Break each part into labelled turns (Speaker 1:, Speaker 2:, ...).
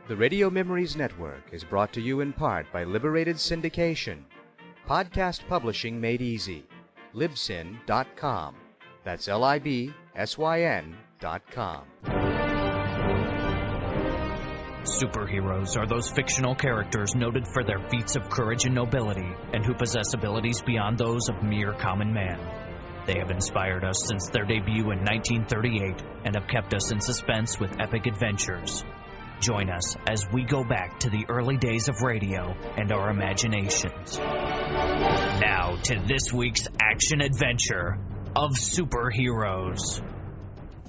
Speaker 1: The Radio Memories Network is brought to you in part by Liberated Syndication. Podcast publishing made easy. Libsyn.com. That's Libsyn.com.
Speaker 2: Superheroes are those fictional characters noted for their feats of courage and nobility, and who possess abilities beyond those of mere common man. They have inspired us since their debut in 1938 and have kept us in suspense with epic adventures. Join us as we go back to the early days of radio and our imaginations. Now to this week's action-adventure of superheroes.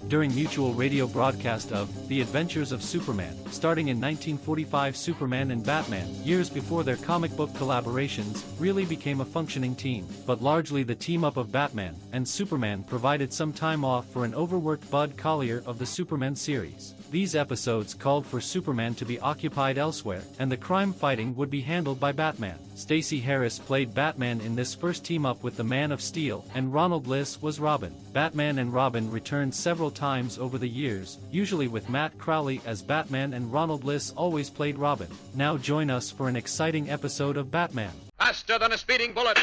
Speaker 3: During mutual radio broadcast of The Adventures of Superman, starting in 1945, Superman and Batman, years before their comic book collaborations, really became a functioning team, but largely the team-up of Batman and Superman provided some time off for an overworked Bud Collyer of the Superman series. These episodes called for Superman to be occupied elsewhere, and the crime fighting would be handled by Batman. Stacey Harris played Batman in this first team-up with the Man of Steel, and Ronald Bliss was Robin. Batman and Robin returned several times over the years, usually with Matt Crowley as Batman, and Ronald Bliss always played Robin. Now join us for an exciting episode of Batman.
Speaker 4: Faster than a speeding bullet.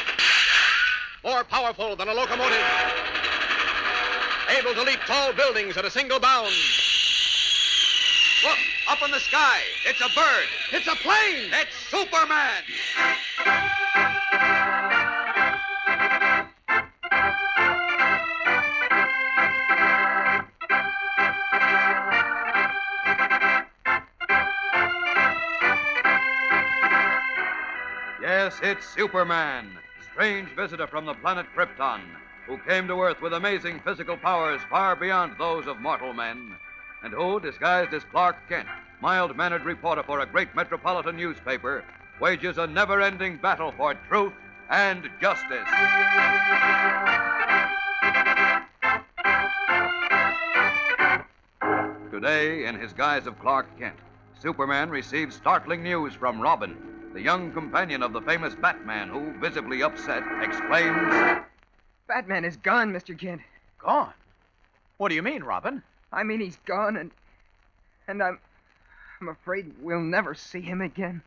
Speaker 4: More powerful than a locomotive. Able to leap tall buildings at a single bound. Look, up in the sky. It's a bird. It's a plane. It's Superman.
Speaker 5: Yes, it's Superman, strange visitor from the planet Krypton, who came to Earth with amazing physical powers far beyond those of mortal men, and who, disguised as Clark Kent, mild-mannered reporter for a great metropolitan newspaper, wages a never-ending battle for truth and justice. Today, in his guise of Clark Kent, Superman receives startling news from Robin, the young companion of the famous Batman, who, visibly upset, exclaims,
Speaker 6: Batman is gone, Mr. Kent.
Speaker 7: Gone? What do you mean, Robin?
Speaker 6: I mean, he's gone, and I'm afraid we'll never see him again.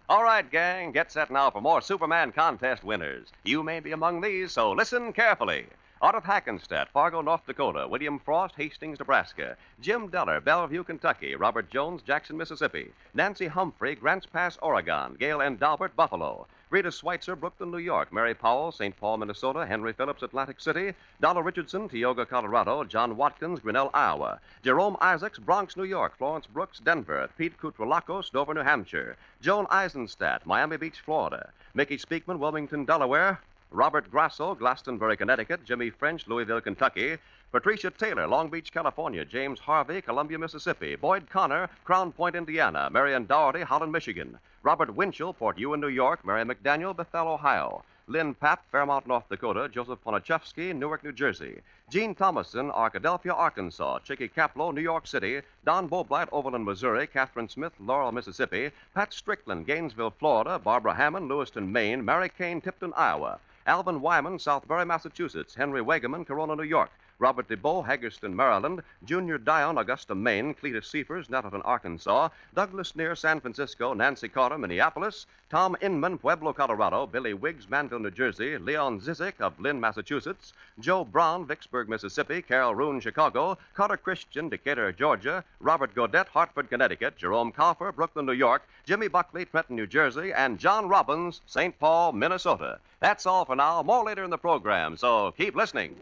Speaker 8: All right, gang, get set now for more Superman contest winners. You may be among these, so listen carefully. Out of Hackensack, Fargo, North Dakota, William Frost, Hastings, Nebraska. Jim Deller, Bellevue, Kentucky. Robert Jones, Jackson, Mississippi. Nancy Humphrey, Grants Pass, Oregon. Gail N. Dalbert, Buffalo. Rita Schweitzer, Brooklyn, New York. Mary Powell, St. Paul, Minnesota. Henry Phillips, Atlantic City. Donald Richardson, Tioga, Colorado. John Watkins, Grinnell, Iowa. Jerome Isaacs, Bronx, New York. Florence Brooks, Denver. Pete Kutralakos, Dover, New Hampshire. Joan Eisenstadt, Miami Beach, Florida. Mickey Speakman, Wilmington, Delaware. Robert Grasso, Glastonbury, Connecticut. Jimmy French, Louisville, Kentucky. Patricia Taylor, Long Beach, California. James Harvey, Columbia, Mississippi. Boyd Connor, Crown Point, Indiana. Marion Dougherty, Holland, Michigan. Robert Winchell, Port Ewan, New York. Mary McDaniel, Bethel, Ohio. Lynn Papp, Fairmount, North Dakota. Joseph Ponachevsky, Newark, New Jersey. Gene Thomason, Arkadelphia, Arkansas. Chicky Kaplow, New York City. Don Boblight, Overland, Missouri. Catherine Smith, Laurel, Mississippi. Pat Strickland, Gainesville, Florida. Barbara Hammond, Lewiston, Maine. Mary Kane, Tipton, Iowa. Alvin Wyman, Southbury, Massachusetts. Henry Wegeman, Corona, New York. Robert DeBow, Hagerstown, Maryland. Junior Dion, Augusta, Maine. Cletus Seifers, Nettleton, Arkansas. Douglas Near, San Francisco. Nancy Carter, Minneapolis. Tom Inman, Pueblo, Colorado. Billy Wiggs, Manville, New Jersey. Leon Zizik of Lynn, Massachusetts. Joe Brown, Vicksburg, Mississippi. Carol Roon, Chicago. Carter Christian, Decatur, Georgia. Robert Godet, Hartford, Connecticut. Jerome Kaufer, Brooklyn, New York. Jimmy Buckley, Trenton, New Jersey. And John Robbins, St. Paul, Minnesota. That's all for now. More later in the program, so keep listening.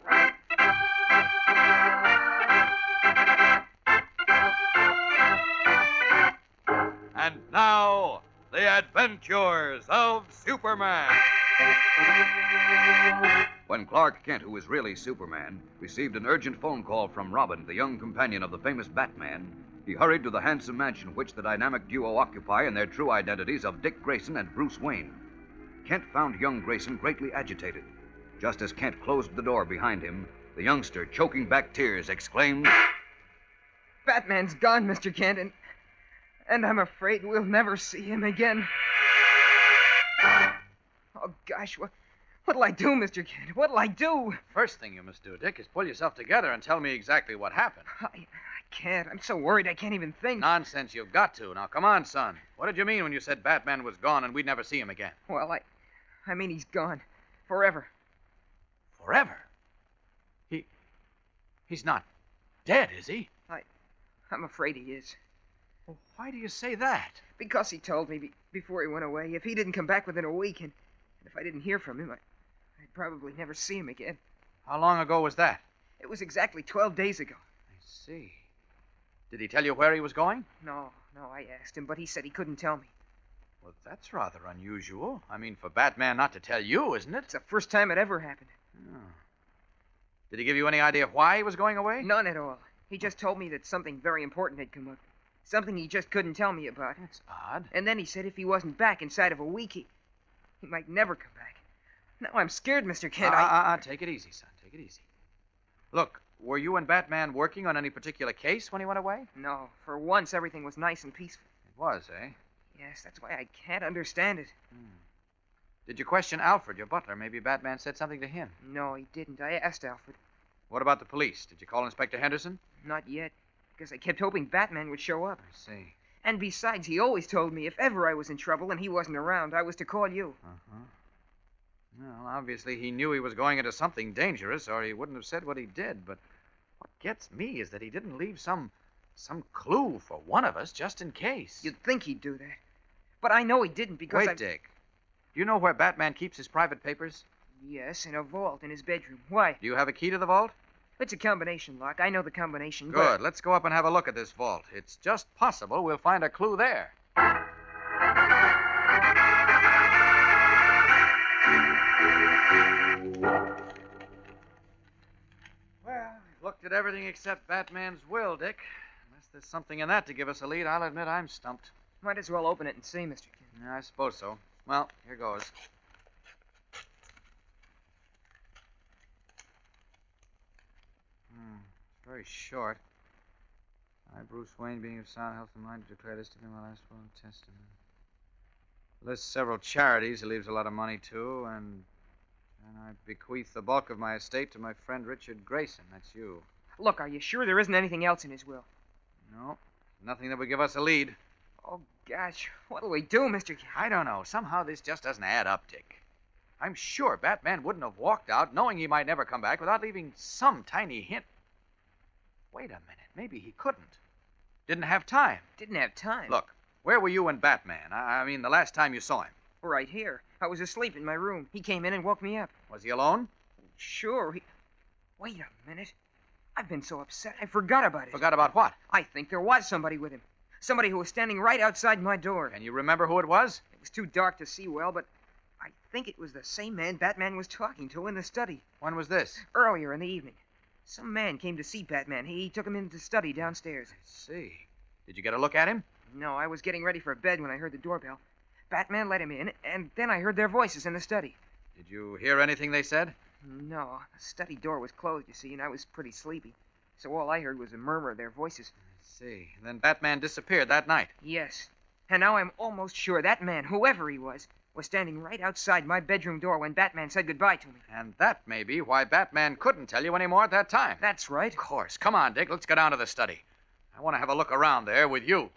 Speaker 5: And now, the adventures of Superman. When Clark Kent, who is really Superman, received an urgent phone call from Robin, the young companion of the famous Batman, he hurried to the handsome mansion which the dynamic duo occupy in their true identities of Dick Grayson and Bruce Wayne. Kent found young Grayson greatly agitated. Just as Kent closed the door behind him, the youngster, choking back tears, exclaimed,
Speaker 6: Batman's gone, Mr. Kent, and I'm afraid we'll never see him again. Oh, gosh, What'll I do, Mr. Kent? What'll I do?
Speaker 7: First thing you must do, Dick, is pull yourself together and tell me exactly what happened.
Speaker 6: I can't. I'm so worried I can't even think.
Speaker 7: Nonsense, you've got to. Now, come on, son. What did you mean when you said Batman was gone and we'd never see him again?
Speaker 6: Well, I mean he's gone. Forever.
Speaker 7: Forever? He's not dead, is he?
Speaker 6: I'm afraid he is.
Speaker 7: Well, why do you say that?
Speaker 6: Because he told me before he went away, if he didn't come back within a week, and if I didn't hear from him, I'd probably never see him again.
Speaker 7: How long ago was that?
Speaker 6: It was exactly 12 days ago.
Speaker 7: I see. Did he tell you where he was going?
Speaker 6: No, I asked him, but he said he couldn't tell me.
Speaker 7: Well, that's rather unusual. I mean, for Batman not to tell you, isn't it?
Speaker 6: It's the first time it ever happened.
Speaker 7: Oh. Did he give you any idea why he was going away?
Speaker 6: None at all. He just told me that something very important had come up. Something he just couldn't tell me about.
Speaker 7: That's odd.
Speaker 6: And then he said if he wasn't back inside of a week, he might never come back. Now I'm scared, Mr. Kent.
Speaker 7: Take it easy, son. Take it easy. Look, were you and Batman working on any particular case when he went away?
Speaker 6: No. For once, everything was nice and peaceful.
Speaker 7: It was, eh?
Speaker 6: Yes, that's why I can't understand it.
Speaker 7: Did you question Alfred, your butler? Maybe Batman said something to him.
Speaker 6: No, he didn't. I asked Alfred.
Speaker 7: What about the police? Did you call Inspector Henderson?
Speaker 6: Not yet, because I kept hoping Batman would show up.
Speaker 7: I see.
Speaker 6: And besides, he always told me if ever I was in trouble and he wasn't around, I was to call you.
Speaker 7: Uh-huh. Well, obviously he knew he was going into something dangerous, or he wouldn't have said what he did. But what gets me is that he didn't leave some clue for one of us, just in case.
Speaker 6: You'd think he'd do that. But I know he didn't because
Speaker 7: Wait, Dick. Do you know where Batman keeps his private papers?
Speaker 6: Yes, in a vault in his bedroom. Why?
Speaker 7: Do you have a key to the vault?
Speaker 6: It's a combination lock. I know the combination.
Speaker 7: Good. Let's go up and have a look at this vault. It's just possible we'll find a clue there. Well, we've looked at everything except Batman's will, Dick. Unless there's something in that to give us a lead, I'll admit I'm stumped.
Speaker 6: Might as well open it and see, Mr. Kent.
Speaker 7: Yeah, I suppose so. Well, here goes. It's very short. I, Bruce Wayne, being of sound health and mind, declare this to be my last will and testament. Lists several charities he leaves a lot of money to, and I bequeath the bulk of my estate to my friend Richard Grayson. That's you.
Speaker 6: Look, are you sure there isn't anything else in his will?
Speaker 7: No, nothing that would give us a lead.
Speaker 6: Oh, gosh, what'll we do, Mr. Kent?
Speaker 7: I don't know. Somehow this just doesn't add up, Dick. I'm sure Batman wouldn't have walked out knowing he might never come back without leaving some tiny hint. Wait a minute. Maybe he couldn't. Didn't have time.
Speaker 6: Didn't have time.
Speaker 7: Look, where were you and Batman? I mean, the last time you saw him.
Speaker 6: Right here. I was asleep in my room. He came in and woke me up.
Speaker 7: Was he alone?
Speaker 6: Sure. Wait a minute. I've been so upset I forgot about it.
Speaker 7: Forgot about what?
Speaker 6: I think there was somebody with him. Somebody who was standing right outside my door.
Speaker 7: Can you remember who it was?
Speaker 6: It was too dark to see well, but I think it was the same man Batman was talking to in the study.
Speaker 7: When was this?
Speaker 6: Earlier in the evening. Some man came to see Batman. He took him into the study downstairs.
Speaker 7: I see. Did you get a look at him?
Speaker 6: No, I was getting ready for bed when I heard the doorbell. Batman let him in, and then I heard their voices in the study.
Speaker 7: Did you hear anything they said?
Speaker 6: No, the study door was closed, you see, and I was pretty sleepy. So all I heard was a murmur of their voices.
Speaker 7: I see. Then Batman disappeared that night.
Speaker 6: Yes. And now I'm almost sure that man, whoever he was standing right outside my bedroom door when Batman said goodbye to me.
Speaker 7: And that may be why Batman couldn't tell you any more at that time.
Speaker 6: That's right.
Speaker 7: Of course. Come on, Dick. Let's go down to the study. I want to have a look around there with you.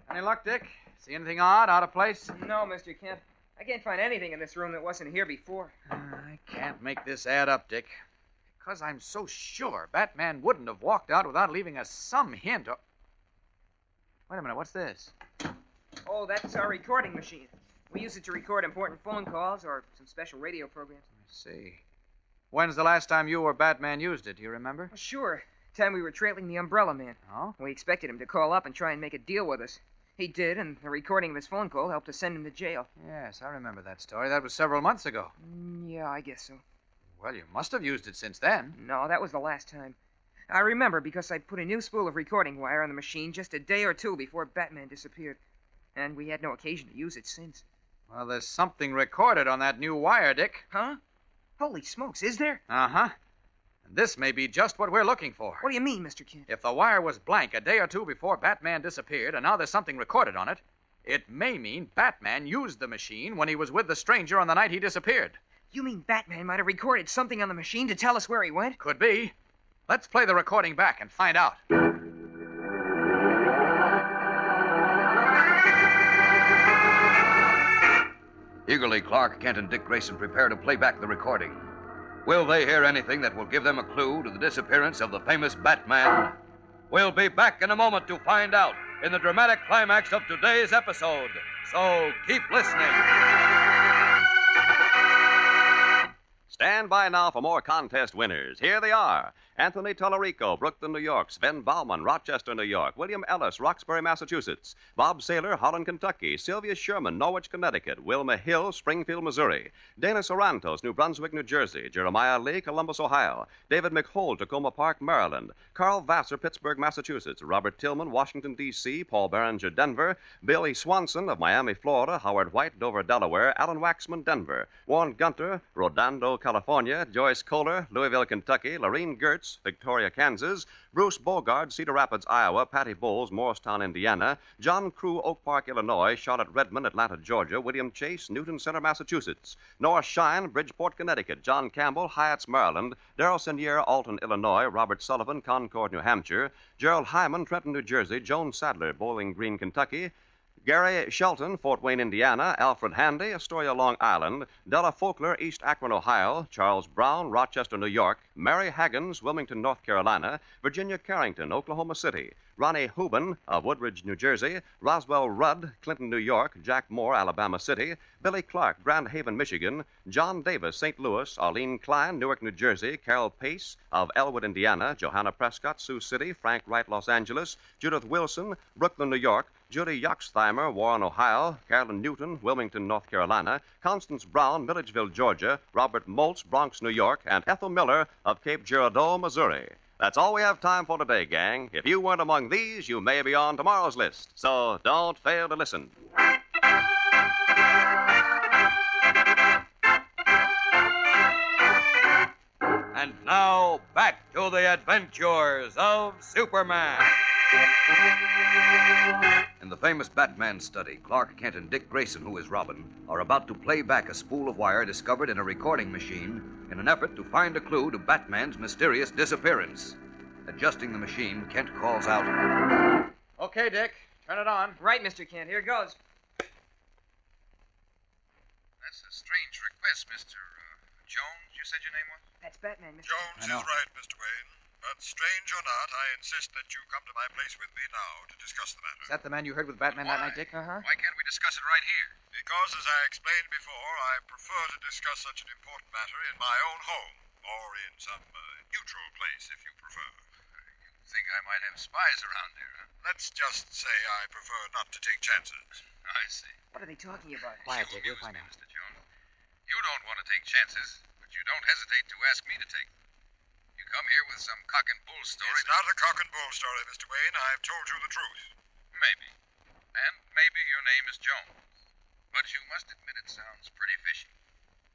Speaker 7: Any luck, Dick? See anything odd, out of place?
Speaker 6: No, Mr. Kent. I can't find anything in this room that wasn't here before.
Speaker 7: I can't make this add up, Dick. Because I'm so sure Batman wouldn't have walked out without leaving us some hint. Wait a minute, what's this?
Speaker 6: Oh, that's our recording machine. We use it to record important phone calls or some special radio programs.
Speaker 7: I see. When's the last time you or Batman used it? Do you remember?
Speaker 6: Oh, sure. Time we were trailing the Umbrella Man.
Speaker 7: Oh?
Speaker 6: We expected him to call up and try and make a deal with us. He did, and the recording of his phone call helped us send him to jail.
Speaker 7: Yes, I remember that story. That was several months ago.
Speaker 6: Yeah, I guess so.
Speaker 7: Well, you must have used it since then.
Speaker 6: No, that was the last time. I remember because I put a new spool of recording wire on the machine just a day or two before Batman disappeared. And we had no occasion to use it since.
Speaker 7: Well, there's something recorded on that new wire, Dick.
Speaker 6: Huh? Holy smokes, is there?
Speaker 7: Uh-huh.
Speaker 9: And this may be just what we're looking for.
Speaker 6: What do you mean, Mr. Kent?
Speaker 9: If the wire was blank a day or two before Batman disappeared, and now there's something recorded on it, it may mean Batman used the machine when he was with the stranger on the night he disappeared.
Speaker 6: You mean Batman might have recorded something on the machine to tell us where he went?
Speaker 9: Could be. Let's play the recording back and find out.
Speaker 5: Eagerly, Clark Kent and Dick Grayson prepare to play back the recording. Will they hear anything that will give them a clue to the disappearance of the famous Batman? We'll be back in a moment to find out in the dramatic climax of today's episode. So keep listening.
Speaker 8: Stand by now for more contest winners. Here they are. Anthony Tallarico, Brooklyn, New York. Sven Bauman, Rochester, New York. William Ellis, Roxbury, Massachusetts. Bob Saylor, Holland, Kentucky. Sylvia Sherman, Norwich, Connecticut. Wilma Hill, Springfield, Missouri. Dana Sorantos, New Brunswick, New Jersey. Jeremiah Lee, Columbus, Ohio. David McHold, Tacoma Park, Maryland. Carl Vassar, Pittsburgh, Massachusetts. Robert Tillman, Washington, D.C. Paul Berenger, Denver. Billy Swanson of Miami, Florida. Howard White, Dover, Delaware. Alan Waxman, Denver. Warren Gunter, Rodando, California. Joyce Kohler, Louisville, Kentucky. Lorene Gertz, Victoria, Kansas. Bruce Bogard, Cedar Rapids, Iowa. Patty Bowles, Morristown, Indiana. John Crew, Oak Park, Illinois. Charlotte Redmond, Atlanta, Georgia. William Chase, Newton Center, Massachusetts. North Shine, Bridgeport, Connecticut. John Campbell, Hyatts, Maryland. Darrell Senier, Alton, Illinois. Robert Sullivan, Concord, New Hampshire. Gerald Hyman, Trenton, New Jersey. Joan Sadler, Bowling Green, Kentucky. Gary Shelton, Fort Wayne, Indiana. Alfred Handy, Astoria, Long Island. Della Folkler, East Akron, Ohio. Charles Brown, Rochester, New York. Mary Haggins, Wilmington, North Carolina. Virginia Carrington, Oklahoma City. Ronnie Houben of Woodridge, New Jersey. Roswell Rudd, Clinton, New York. Jack Moore, Alabama City. Billy Clark, Grand Haven, Michigan. John Davis, St. Louis. Arlene Klein, Newark, New Jersey. Carol Pace of Elwood, Indiana. Johanna Prescott, Sioux City. Frank Wright, Los Angeles. Judith Wilson, Brooklyn, New York. Judy Yoxtheimer, Warren, Ohio. Carolyn Newton, Wilmington, North Carolina. Constance Brown, Milledgeville, Georgia. Robert Moltz, Bronx, New York. And Ethel Miller of Cape Girardeau, Missouri. That's all we have time for today, gang. If you weren't among these, you may be on tomorrow's list. So don't fail to listen.
Speaker 5: And now, back to the adventures of Superman. In the famous Batman study, Clark Kent and Dick Grayson, who is Robin, are about to play back a spool of wire discovered in a recording machine in an effort to find a clue to Batman's mysterious disappearance. Adjusting the machine, Kent calls out,
Speaker 9: Okay, Dick, turn it on.
Speaker 6: Right, Mr. Kent. Here goes.
Speaker 10: That's a strange request, Mr. Jones, you said your name was?
Speaker 6: That's Batman, Mr.
Speaker 10: Jones is right, Mr. Wayne. But strange or not, I insist that you come to my place with me now to discuss the matter.
Speaker 9: Is that the man you heard with Batman that night, Dick?
Speaker 6: Uh-huh.
Speaker 10: Why can't we discuss it right here? Because, as I explained before, I prefer to discuss such an important matter in my own home, or in some neutral place, if you prefer. You think I might have spies around here, huh? Let's just say I prefer not to take chances. I see.
Speaker 6: What are they talking about?
Speaker 10: Quiet, Dick. We'll find out. Mr. Jones. You don't want to take chances, but you don't hesitate to ask me to take them. You come here with some cock and bull story. It's not a cock and bull story, Mr. Wayne. I've told you the truth. Maybe. And maybe your name is Jones. But you must admit it sounds pretty fishy.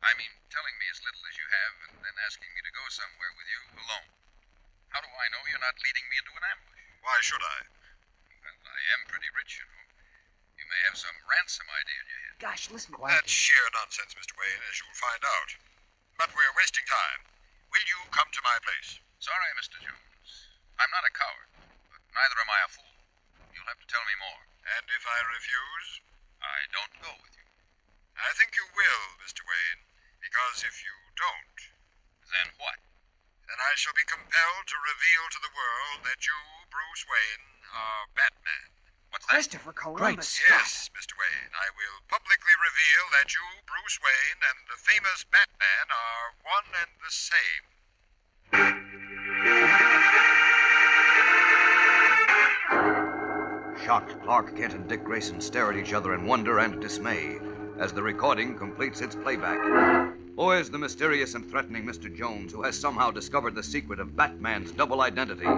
Speaker 10: I mean, telling me as little as you have and then asking me to go somewhere with you alone. How do I know you're not leading me into an ambush? Why should I? Well, I am pretty rich, you know. You may have some ransom idea in your head.
Speaker 6: Gosh, listen.
Speaker 10: That's sheer nonsense, Mr. Wayne, as you'll find out. But we're wasting time. Will you come to my place? Sorry, Mr. Jones. I'm not a coward, but neither am I a fool. You'll have to tell me more. And if I refuse? I don't go with you. I think you will, Mr. Wayne, because if you don't... Then what? Then I shall be compelled to reveal to the world that you, Bruce Wayne, are Batman. What's that?
Speaker 6: Christopher Columbus.
Speaker 10: Yes, Mr. Wayne. I will publicly reveal that you, Bruce Wayne, and the famous Batman are one and the same.
Speaker 5: Shocked, Clark Kent and Dick Grayson stare at each other in wonder and dismay as the recording completes its playback. Who is the mysterious and threatening Mr. Jones who has somehow discovered the secret of Batman's double identity?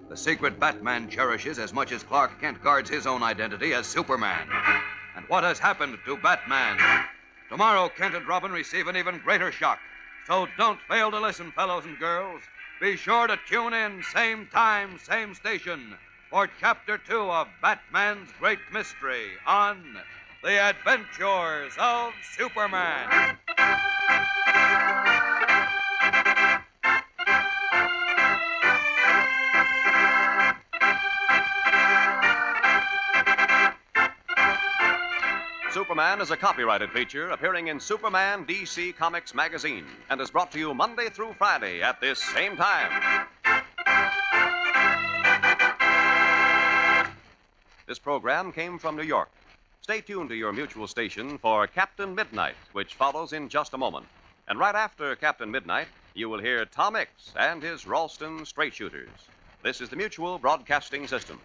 Speaker 5: The secret Batman cherishes as much as Clark Kent guards his own identity as Superman. And what has happened to Batman? Tomorrow, Kent and Robin receive an even greater shock. So don't fail to listen, fellows and girls. Be sure to tune in, same time, same station, for Chapter 2 of Batman's Great Mystery on The Adventures of Superman.
Speaker 8: Superman is a copyrighted feature appearing in Superman DC Comics magazine and is brought to you Monday through Friday at this same time. This program came from New York. Stay tuned to your mutual station for Captain Midnight, which follows in just a moment. And right after Captain Midnight, you will hear Tom Mix and his Ralston Straight Shooters. This is the Mutual Broadcasting System.